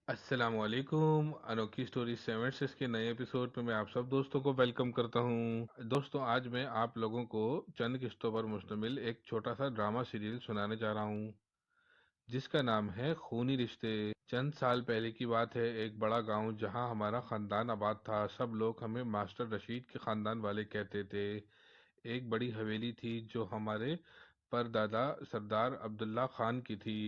अस्सलामुअलैकुम। अनोखी स्टोरी 7 के नए एपिसोड में मैं आप सब दोस्तों को वेलकम करता हूं। दोस्तों, आज मैं आप लोगों को चंद किस्तों पर मुश्तमिल एक छोटा सा ड्रामा सीरियल सुनाने जा रहा हूं, जिसका नाम है खूनी रिश्ते। चंद साल पहले की बात है। एक बड़ा गांव जहां हमारा खानदान आबाद था। सब लोग हमें मास्टर रशीद के खानदान वाले कहते थे। एक बड़ी हवेली थी जो हमारे परदादा सरदार अब्दुल्ला खान की थी।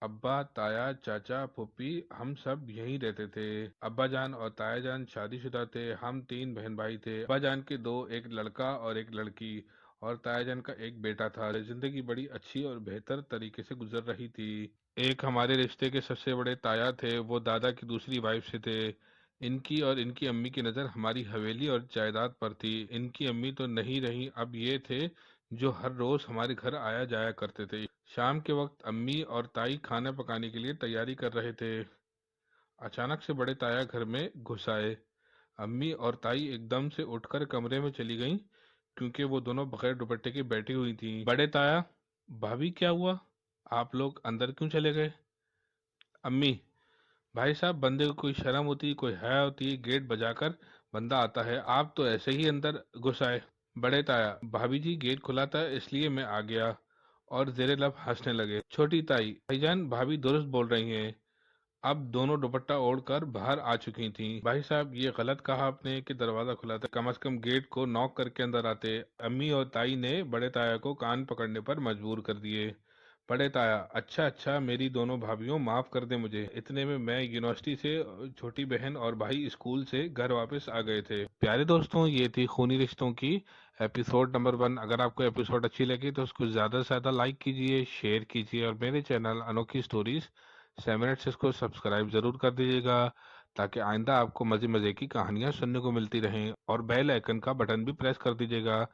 अब्बा, ताया, चाचा, फूफी, हम सब यहीं रहते थे। अब्बा जान और ताया जान शादीशुदा थे। हम तीन बहन भाई थे। अब्बा जान के दो, एक लड़का और एक लड़की, और ताया जान का एक बेटा था। जिंदगी बड़ी अच्छी और बेहतर तरीके से गुजर रही थी। एक हमारे रिश्ते के सबसे बड़े ताया थे, वो दादा की दूसरी वाइफ से थे। इनकी और इनकी अम्मी की नज़र हमारी हवेली और जायदाद पर थी। इनकी अम्मी तो नहीं रही, अब ये थे जो हर रोज हमारे घर आया जाया करते थे। शाम के वक्त अम्मी और ताई खाना पकाने के लिए तैयारी कर रहे थे। अचानक से बड़े ताया घर में घुस आए। अम्मी और ताई एकदम से उठकर कमरे में चली गईं, क्योंकि वो दोनों बगैर दुपट्टे के बैठी हुई थीं। बड़े ताया, भाभी क्या हुआ? आप लोग अंदर क्यों चले गए? अम्मी, भाई साहब, बंदे को कोई शर्म होती है, कोई हया होती है, गेट बजाकर बंदा आता है, आप तो ऐसे ही अंदर घुस आए। बड़े ताया, भाभी जी गेट खुला था इसलिए मैं आ गया। और जेरे लब हंसने लगे। छोटी ताई, भाईजान भाभी दुरुस्त बोल रही हैं। अब दोनों दुपट्टा ओढ़कर बाहर आ चुकी थीं। भाई साहब, ये गलत कहा आपने कि दरवाजा खुला था, कम से कम गेट को नॉक करके अंदर आते। अम्मी और ताई ने बड़े ताया को कान पकड़ने पर मजबूर कर दिए। बड़े ताया, अच्छा अच्छा, मेरी दोनों भाभीियों माफ कर दे मुझे। इतने में मैं यूनिवर्सिटी से, छोटी बहन और भाई स्कूल से घर वापस आ गए थे। प्यारे दोस्तों, ये थी खूनी रिश्तों की एपिसोड नंबर 1। अगर आपको एपिसोड अच्छी लगी तो उसको ज्यादा से ज्यादा लाइक कीजिए, शेयर कीजिए, और मेरे चैनल अनोखी स्टोरीज 7 को सब्सक्राइब जरूर कर दीजिएगा, ताकि आइंदा आपको मजे मजे की कहानियां सुनने को मिलती रहें। और बेल आइकन का बटन भी प्रेस कर दीजिएगा।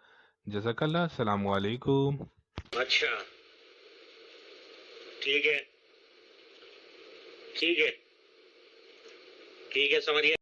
जज़ाकल्लाह, अस्सलाम वालेकुम। अच्छा, ठीक है, ठीक है, ठीक है, समझ गया।